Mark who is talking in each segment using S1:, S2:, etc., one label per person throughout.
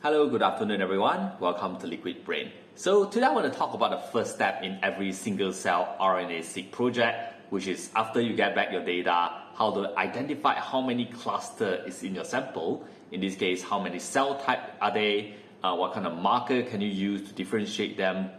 S1: Hello, good afternoon everyone. Welcome to Liquid Brain. So today I want to talk about the first step in every single cell RNA-seq project, which is after you get back your data, how to identify how many cluster is in your sample. In this case, how many cell type are they, what kind of marker can you use to differentiate them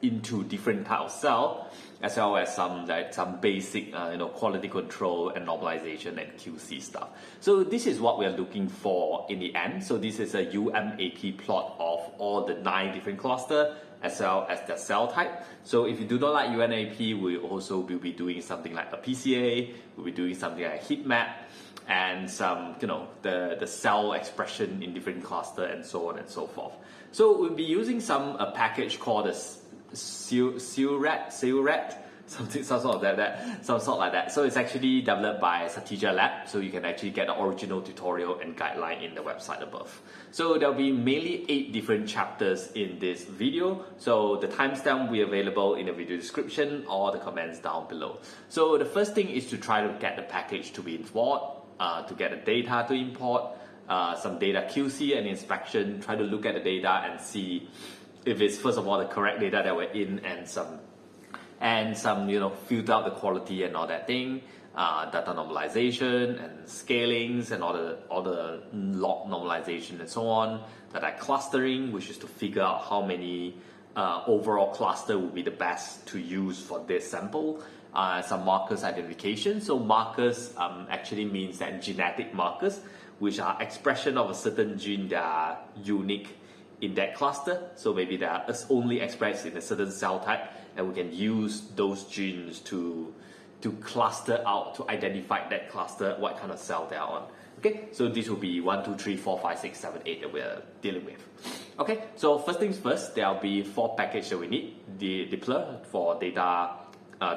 S1: into different type of cell, as well as some basic quality control and normalization and QC stuff. So this is what we are looking for in the end. So this is a UMAP plot of all the 9 different clusters as well as the cell type. So if you do not like UMAP, we also will be doing something like a PCA, we'll be doing something like a heat map, and some, the cell expression in different cluster and so on and so forth. So we'll be using some package called the Seurat, some sort like that. So it's actually developed by Satija Lab. So you can actually get the original tutorial and guideline in the website above. So there'll be mainly 8 different chapters in this video. So the timestamp will be available in the video description or the comments down below. So the first thing is to try to get the package to be imported, to get the data to import, some data QC and inspection, try to look at the data and see if it's first of all the correct data that we're in, and some filter out the quality and all that thing, data normalization and scalings and all the log normalization and so on, data clustering, which is to figure out how many overall cluster would be the best to use for this sample, some markers identification. So markers actually means that genetic markers, which are expression of a certain gene that are unique in that cluster. So maybe they are only expressed in a certain cell type, and we can use those genes to cluster out, to identify that cluster, what kind of cell they are on. Okay, so this will be 1, 2, 3, 4, 5, 6, 7, 8 that we're dealing with. Okay, so first things first, there will be 4 packages that we need. The Dipler for data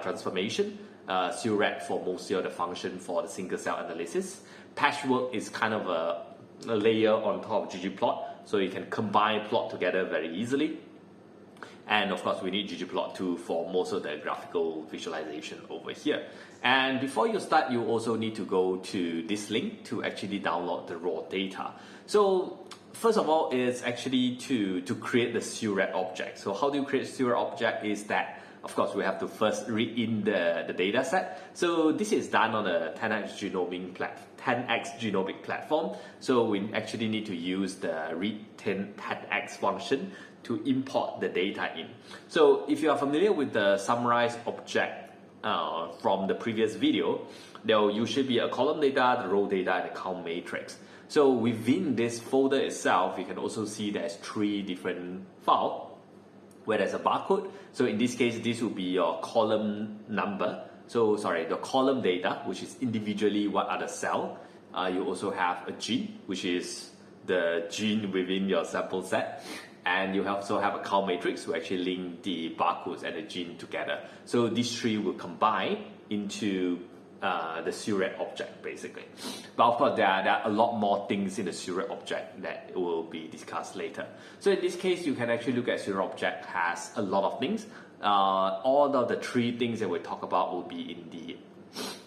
S1: transformation, Seurat for mostly of the function for the single cell analysis. Patchwork is kind of a layer on top of ggplot, so you can combine plot together very easily. And of course we need ggplot2 for most of the graphical visualization over here. And before you start, you also need to go to this link to actually download the raw data. So first of all, it's actually to create the Seurat object. So how do you create a Seurat object is that, of course, we have to first read in the data set. So this is done on a 10x genomic platform. So we actually need to use the read 10x function to import the data in. So if you are familiar with the summarize object from the previous video, there will usually be a column data, the row data, and a count matrix. So within this folder itself, you can also see there's 3 different files where there's a barcode. So in this case, this will be your column number. So sorry, the column data, which is individually what are the cell. You also have a gene, which is the gene within your sample set. And you also have a count matrix to actually link the barcodes and the gene together. So these 3 will combine into the Seurat object basically. But of course there are a lot more things in the Seurat object that will be discussed later. So in this case, you can actually look at Seurat object has a lot of things. All of the 3 things that we talk about will be in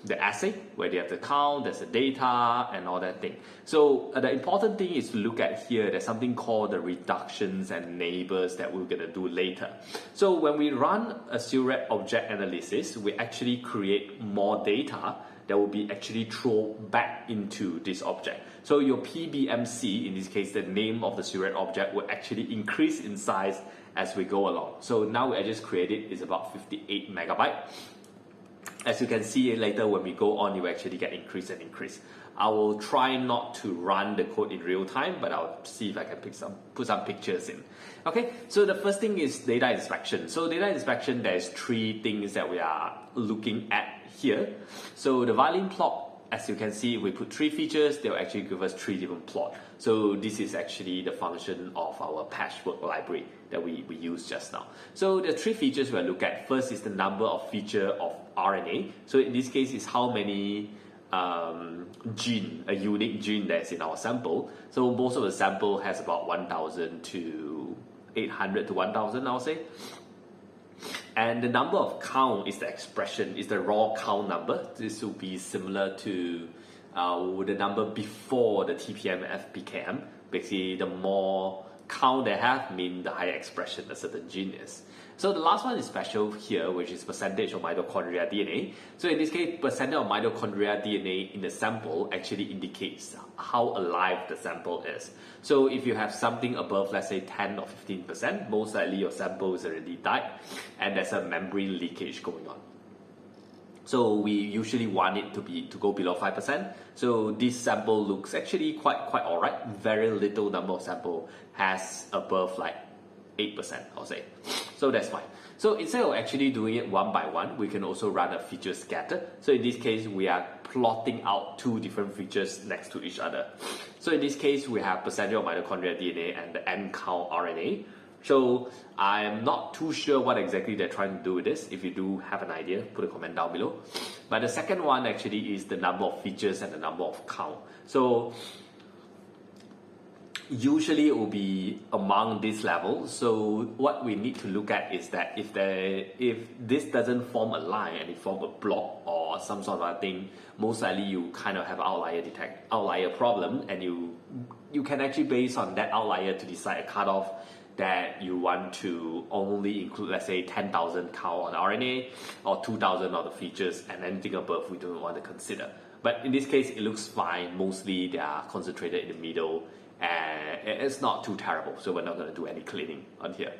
S1: the assay, where they have the count, there's the data and all that thing. So the important thing is to look at here, there's something called the reductions and neighbors that we're gonna do later. So when we run a Seurat object analysis, we actually create more data that will be actually thrown back into this object. So your PBMC, in this case the name of the Seurat object, will actually increase in size as we go along. So now I just created is about 58 megabytes. As you can see later, when we go on, you actually get increase and increase. I will try not to run the code in real time, but I'll see if I can put some pictures in. Okay, so the first thing is data inspection. So data inspection, there's 3 things that we are looking at here. So the violin plot, as you can see, we put 3 features, they'll actually give us 3 different plots. So this is actually the function of our patchwork library that we used just now. So the 3 features we'll look at. First is the number of feature of RNA. So in this case, is how many a unique gene that's in our sample. So most of the sample has about 1,000 to 800 to 1,000, I'll say. And the number of count is the expression, is the raw count number. This will be similar to the number before the TPM FPKM. Basically, the more count they have mean the higher expression a certain gene is. So the last one is special here, which is percentage of mitochondria DNA. So in this case, percentage of mitochondria DNA in the sample actually indicates how alive the sample is. So if you have something above, let's say 10 or 15%, most likely your sample is already died and there's a membrane leakage going on. So we usually want it to go below 5%. So this sample looks actually quite alright. Very little number of sample has above like 8%, I'll say. So that's fine. So instead of actually doing it one by one, we can also run a feature scatter. So in this case, we are plotting out two different features next to each other. So in this case, we have percentage of mitochondria DNA and the N count RNA. So I'm not too sure what exactly they're trying to do with this. If you do have an idea, put a comment down below. But the second one actually is the number of features and the number of count. So usually it will be among this level. So what we need to look at is that if this doesn't form a line and it forms a block or some sort of thing, most likely you kind of have outlier problem, and you can actually base on that outlier to decide a cutoff that you want to only include, let's say 10,000 count on RNA or 2,000 of the features, and anything above we don't want to consider. But in this case, it looks fine. Mostly they are concentrated in the middle, and it's not too terrible, so we're not going to do any cleaning on here.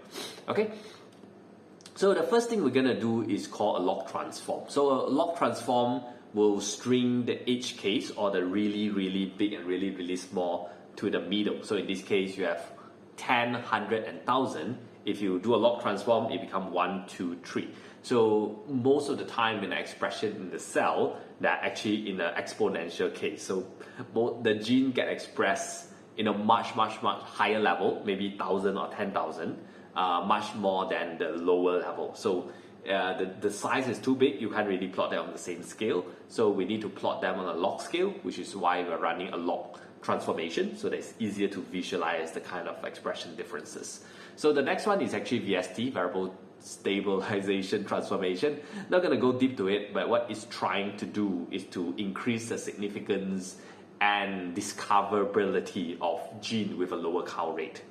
S1: Okay, so the first thing we're going to do is called a log transform. So a log transform will string the edge case, or the really big and really small, to the middle. So in this case, you have 10, 100 and 1000. If you do a log transform, it becomes 1, 2, 3. So most of the time in the expression in the cell, they're actually in the exponential case. So the gene get expressed in a much higher level, maybe 1,000 or 10,000, much more than the lower level. So the size is too big, you can't really plot them on the same scale. So we need to plot them on a log scale, which is why we're running a log transformation, so that it's easier to visualize the kind of expression differences. So the next one is actually VST, variable stabilization transformation. Not going to go deep to it, but what it's trying to do is to increase the significance and discoverability of gene with a lower count rate.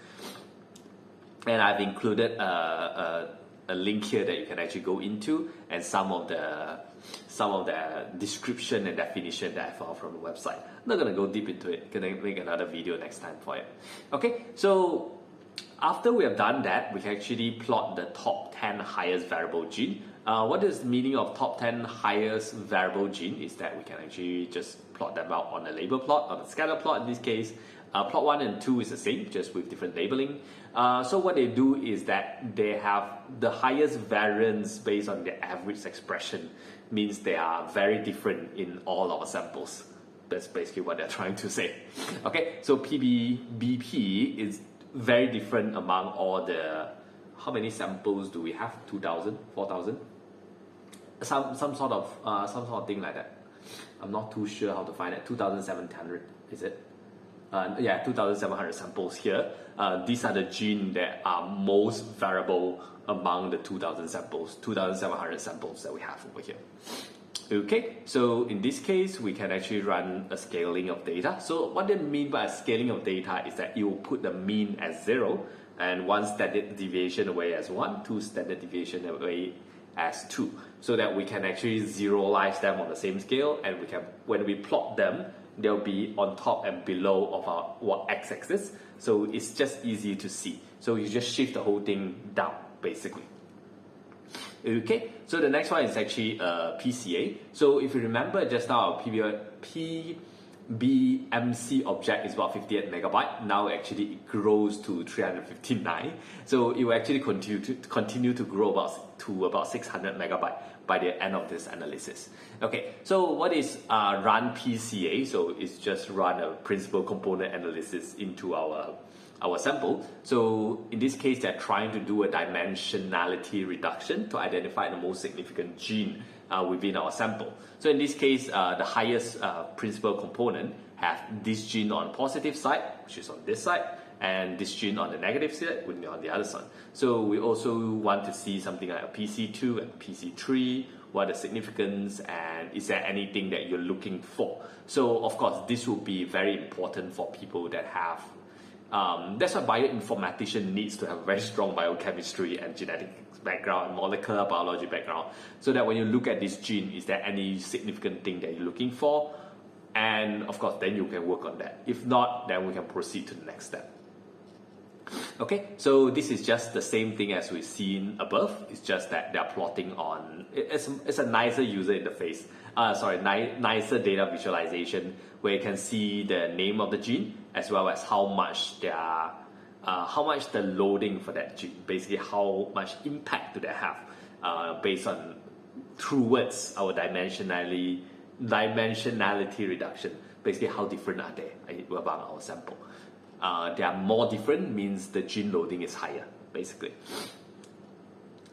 S1: And I've included a link here that you can actually go into, and some of the description and definition that I found from the website. I'm not gonna go deep into it. Gonna make another video next time for it. Okay, so after we have done that, we can actually plot the top 10 highest variable gene. What is the meaning of top 10 highest variable gene is that we can actually just plot them out on a label plot, on a scatter plot in this case. Plot 1 and 2 is the same, just with different labeling. So what they do is that they have the highest variance based on the average expression, means they are very different in all our samples. That's basically what they're trying to say. Okay, so PBBP is very different among all the, how many samples do we have? 2,000, 4,000? Some sort of thing like that. I'm not too sure how to find it. 2,700, is it? Yeah, 2,700 samples here. These are the genes that are most variable among the 2,000 samples, 2,700 samples that we have over here. Okay, so in this case, we can actually run a scaling of data. So what they mean by a scaling of data is that you will put the mean as 0, and 1 standard deviation away as 1, 2 standard deviation away as 2, so that we can actually zeroize them on the same scale, and we can, when we plot them, they'll be on top and below of our x-axis, so it's just easy to see. So you just shift the whole thing down, basically. Okay, so the next one is actually PCA. So if you remember just now, our PBMC object is about 58 megabyte. Now actually it grows to 359. So it will actually continue to grow to about 600 megabyte by the end of this analysis. Okay, so what is run PCA? So it's just run a principal component analysis into our sample. So in this case, they're trying to do a dimensionality reduction to identify the most significant gene within our sample. So in this case, the highest principal component have this gene on the positive side, which is on this side, and this gene on the negative side would be on the other side. So we also want to see something like a PC2 and PC3, what the significance, and is there anything that you're looking for. So of course, this will be very important for people that have That's why bioinformatician needs to have a very strong biochemistry and genetics background and molecular biology background, so that when you look at this gene, is there any significant thing that you're looking for? And of course, then you can work on that. If not, then we can proceed to the next step. Okay, so this is just the same thing as we've seen above. It's just that they're plotting on, it's a nicer user interface. Nicer data visualization, where you can see the name of the gene as well as how much the loading for that gene, basically how much impact do they have based on towards our dimensionality reduction. Basically, how different are they among our sample? They are more different means the gene loading is higher, basically.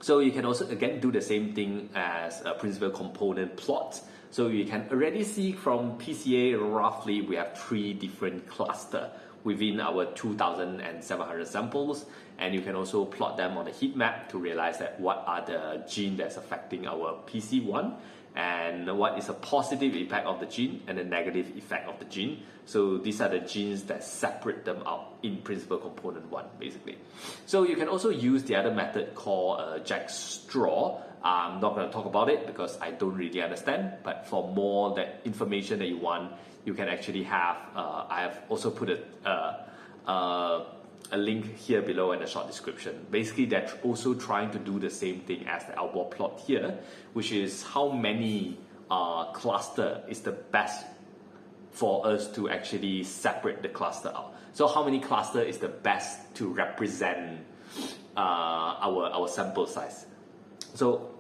S1: So you can also again do the same thing as a principal component plot. So you can already see from PCA roughly we have 3 different clusters within our 2,700 samples, and you can also plot them on a heat map to realize that what are the genes that's affecting our PC1 and what is a positive impact of the gene and a negative effect of the gene. So these are the genes that separate them out in principal component 1, basically. So you can also use the other method called Jack Straw. I'm not going to talk about it because I don't really understand, but for more that information that you want, you can actually have, I have also put a link here below in the short description. Basically, they're also trying to do the same thing as the elbow plot here, which is how many cluster is the best for us to actually separate the cluster out. So how many cluster is the best to represent our sample size? So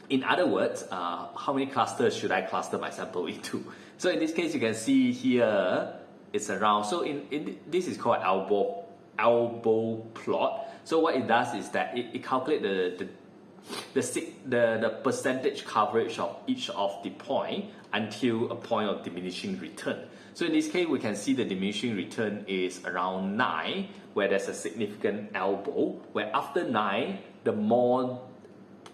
S1: in other words, how many clusters should I cluster my sample into? So in this case, you can see here, it's around, so in this is called elbow plot. So what it does is that it calculates the percentage coverage of each of the point until a point of diminishing return. So in this case, we can see the diminishing return is around 9, where there's a significant elbow, where after 9, the more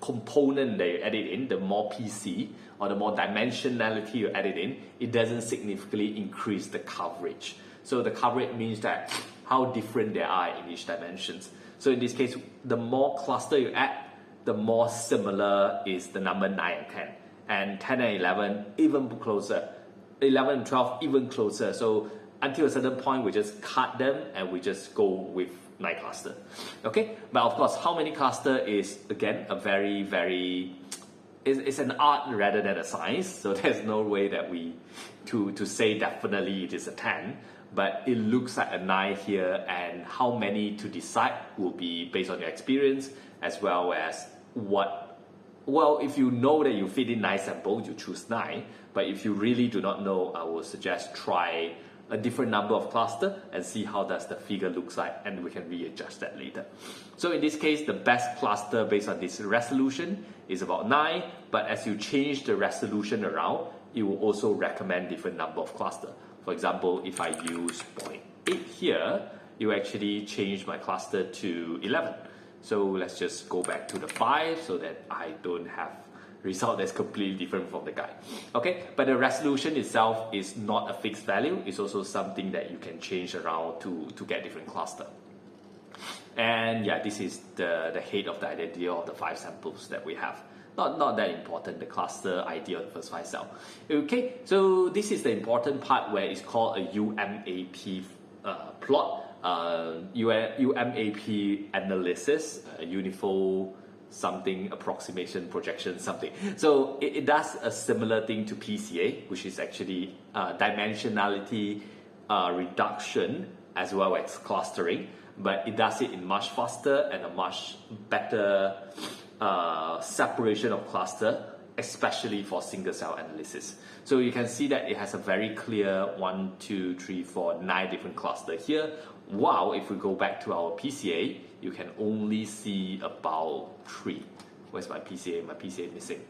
S1: component that you added in, the more PC or the more dimensionality you added in, it doesn't significantly increase the coverage. So the coverage means that how different they are in each dimensions. So in this case, the more cluster you add, the more similar is the number 9 and 10. And 10 and 11 even closer. 11 and 12 even closer. So until a certain point, we just cut them and we just go with 9 cluster. Okay, but of course, how many cluster is again a very it's an art rather than a science. So there's no way that we to say definitely it is a 10. But it looks like a 9 here, and how many to decide will be based on your experience as well as what. Well, if you know that you fit in 9 samples, you choose 9. But if you really do not know, I would suggest try a different number of cluster and see how does the figure looks like, and we can readjust that later. So in this case, the best cluster based on this resolution is about 9, but as you change the resolution around, it will also recommend different number of cluster. For example, if I use 0.8 here, you actually change my cluster to 11. So let's just go back to the 5 so that I don't have result that's completely different from the guide. Okay, but the resolution itself is not a fixed value. It's also something that you can change around to get different cluster. And yeah, this is the head of the idea of the 5 samples that we have. Not that important, the cluster idea of the first 5 cells. Okay, so this is the important part where it's called a UMAP plot. UMAP analysis, uniform something approximation projection something. So it does a similar thing to PCA, which is actually dimensionality reduction as well as clustering, but it does it in much faster and a much better separation of cluster, especially for single cell analysis. So you can see that it has a very clear 1, 2, 3, 4, 9 different clusters here. While if we go back to our PCA, you can only see about 3. Where's my PCA? My PCA missing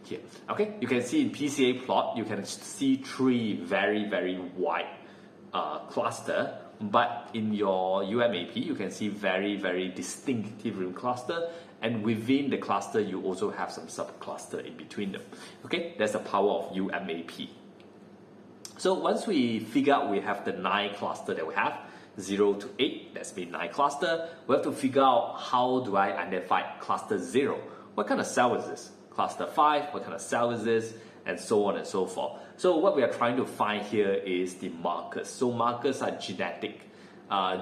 S1: here. Okay, you can see in PCA plot, you can see 3 very wide cluster, but in your UMAP, you can see very distinctive rim cluster, and within the cluster, you also have some subcluster in between them. Okay, that's the power of UMAP. So once we figure out we have the 9 cluster that we have, 0 to 8, that's midnight cluster. We have to figure out how do I identify cluster 0. What kind of cell is this? Cluster 5, what kind of cell is this? And so on and so forth. So what we are trying to find here is the markers. So markers are genetic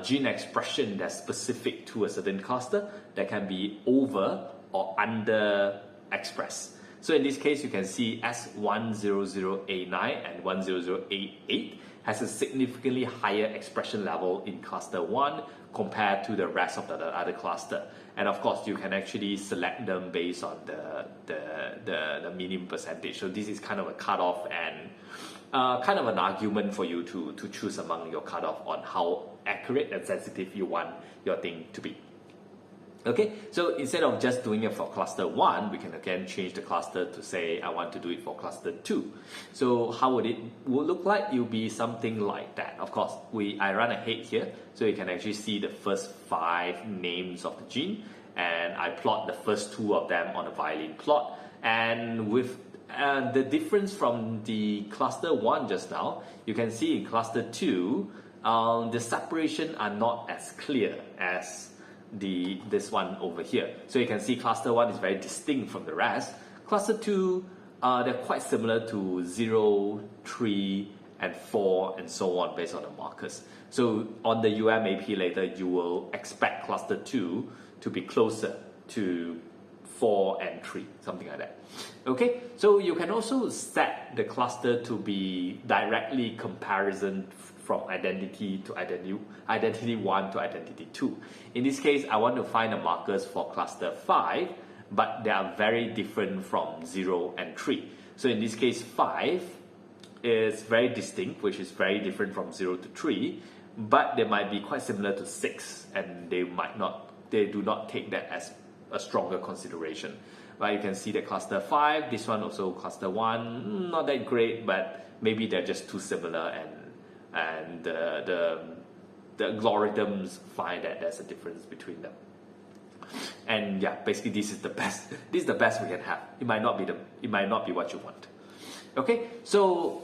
S1: gene expression that's specific to a certain cluster that can be over or under expressed. So in this case, you can see S100A9 and 100A8 has a significantly higher expression level in cluster 1 compared to the rest of the other cluster. And of course, you can actually select them based on the minimum percentage. So this is kind of a cutoff and kind of an argument for you to choose among your cutoff on how accurate and sensitive you want your thing to be. Okay, so instead of just doing it for cluster 1, we can again change the cluster to say I want to do it for cluster 2. So how would it look like? It will be something like that. Of course, I run ahead here, so you can actually see the first 5 names of the gene, and I plot the first 2 of them on a violin plot. And with the difference from the cluster 1 just now, you can see in cluster 2, the separation are not as clear as this one over here. So you can see cluster 1 is very distinct from the rest. Cluster 2, they're quite similar to 0, 3, and 4, and so on based on the markers. So on the UMAP later, you will expect cluster 2 to be closer to 4 and 3, something like that. Okay, so you can also set the cluster to be directly comparison from identity to identity 1 to identity 2. In this case, I want to find the markers for cluster 5, but they are very different from 0 and 3. So in this case, 5 is very distinct, which is very different from 0 to 3, but they might be quite similar to 6, and they do not take that as a stronger consideration. But you can see the cluster 5, this one also cluster 1, not that great, but maybe they're just too similar, and the algorithms find that there's a difference between them. And yeah, basically this is the best we can have. It might not be what you want. Okay, so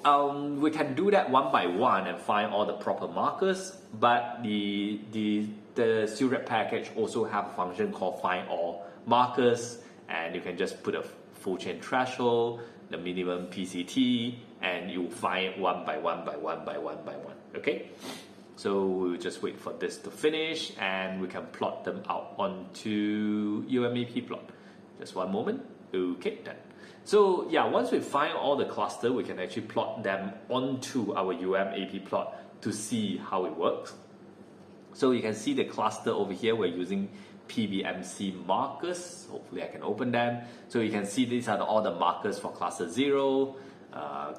S1: we can do that one by one and find all the proper markers, but the Seurat package also have a function called find all markers, and you can just put a full chain threshold, the minimum PCT, and you find one by one. Okay, so we'll just wait for this to finish, and we can plot them out onto UMAP plot. Just one moment. Okay, done. So yeah, once we find all the cluster, we can actually plot them onto our UMAP plot to see how it works. So you can see the cluster over here. We're using PBMC markers. Hopefully I can open them. So you can see these are all the markers for cluster 0,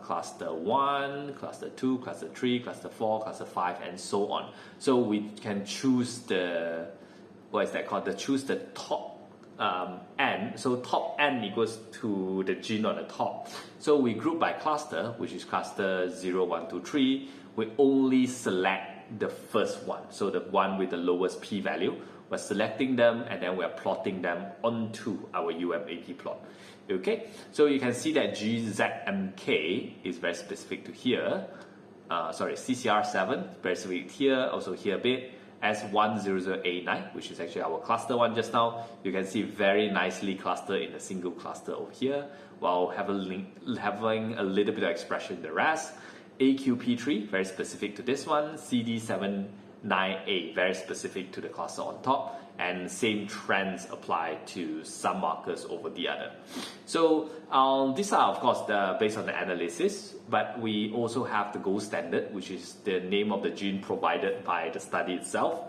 S1: cluster 1, cluster 2, cluster 3, cluster 4, cluster 5, and so on. So we can choose the, choose the top n. So top n equals to the gene on the top. So we group by cluster, which is cluster 0, 1, 2, 3. We only select the first one, so the one with the lowest p-value. We're selecting them, and then we're plotting them onto our UMAP plot. Okay, so you can see that GZMK is very specific to here. CCR7 very specific here, also here a bit. S100A9, which is actually our cluster 1 just now. You can see very nicely clustered in a single cluster over here, while having a little bit of expression in the rest. AQP3, very specific to this one. CD79A, very specific to the cluster on top, and same trends apply to some markers over the other. So these are of course based on the analysis, but we also have the gold standard, which is the name of the gene provided by the study itself,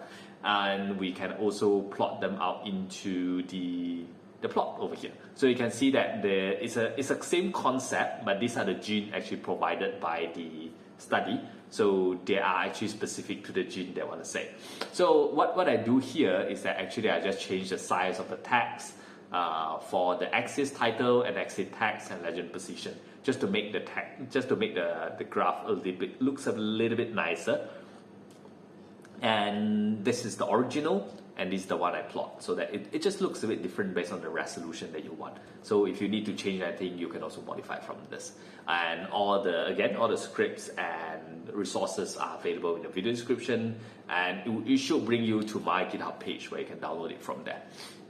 S1: and we can also plot them out into the plot over here. So you can see that it's a same concept, but these are the gene actually provided by the study. So they are actually specific to the gene they want to say. So what I do here is that actually I just change the size of the text for the axis title and axis text and legend position, just to make the graph looks a little bit nicer. And this is the original and this is the one I plot, so that it just looks a bit different based on the resolution that you want. So if you need to change anything, you can also modify from this. And all the scripts and resources are available in the video description, and it should bring you to my GitHub page where you can download it from there.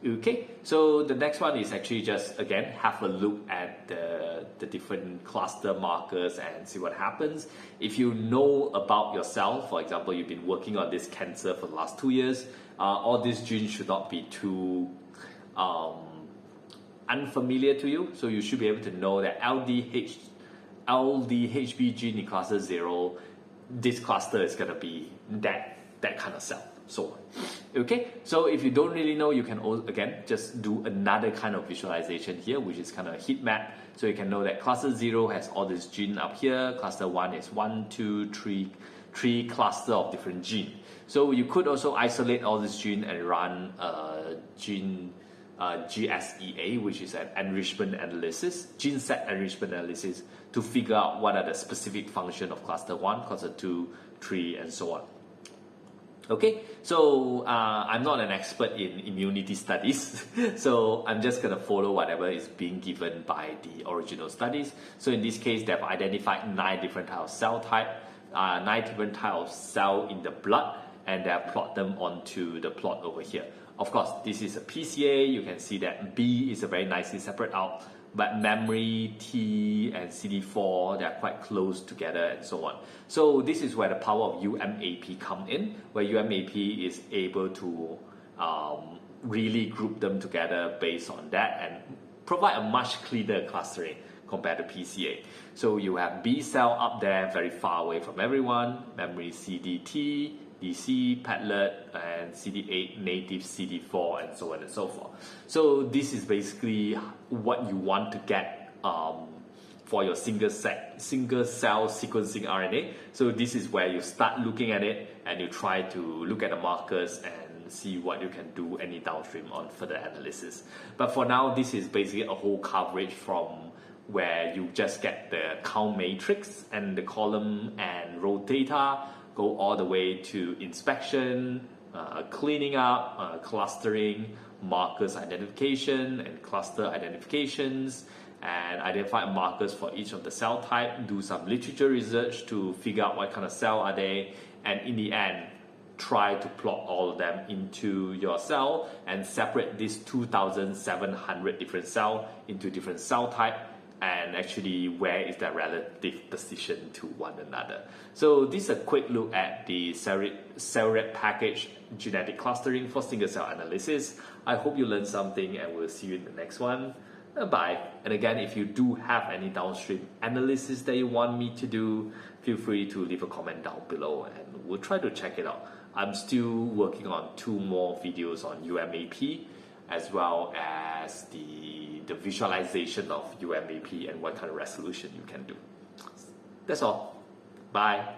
S1: Okay, so the next one is actually just, again, have a look at the different cluster markers and see what happens. If you know about yourself, for example, you've been working on this cancer for the last 2 years, all these genes should not be too unfamiliar to you. So you should be able to know that LDHB gene in cluster 0, this cluster is going to be that kind of cell. So, okay, so if you don't really know, you can also, again, just do another kind of visualization here, which is kind of a heat map. So you can know that cluster 0 has all this gene up here, cluster 1 is 1, 2, 3 cluster of different gene. So you could also isolate all this gene and run GSEA, which is an enrichment analysis, gene set enrichment analysis, to figure out what are the specific function of cluster 1, cluster 2, 3, and so on. Okay, so I'm not an expert in immunity studies, so I'm just going to follow whatever is being given by the original studies. So in this case, they've identified 9 different types of cell type, 9 different types of cell in the blood, and they have plotted them onto the plot over here. Of course, this is a PCA. You can see that B is a very nicely separate out, but memory, T, and CD4, they are quite close together and so on. So this is where the power of UMAP come in, where UMAP is able to really group them together based on that and provide a much cleaner clustering compared to PCA. So you have B cell up there, very far away from everyone, memory CDT, DC, padlet, and CD8, native CD4, and so on and so forth. So this is basically what you want to get for your single cell sequencing RNA. So this is where you start looking at it and you try to look at the markers and see what you can do any downstream on further analysis. But for now, this is basically a whole coverage from where you just get the count matrix and the column and row data, go all the way to inspection, cleaning up, clustering, markers identification and cluster identifications, and identify markers for each of the cell type, do some literature research to figure out what kind of cell are they, and in the end, try to plot all of them into your cell and separate these 2,700 different cells into different cell type, and actually where is their relative position to one another. So this is a quick look at the Seurat package genetic clustering for single cell analysis. I hope you learned something, and we'll see you in the next one. Bye. And again, if you do have any downstream analysis that you want me to do, feel free to leave a comment down below and we'll try to check it out. I'm still working on 2 more videos on UMAP, as well as the visualization of UMAP and what kind of resolution you can do. That's all. Bye.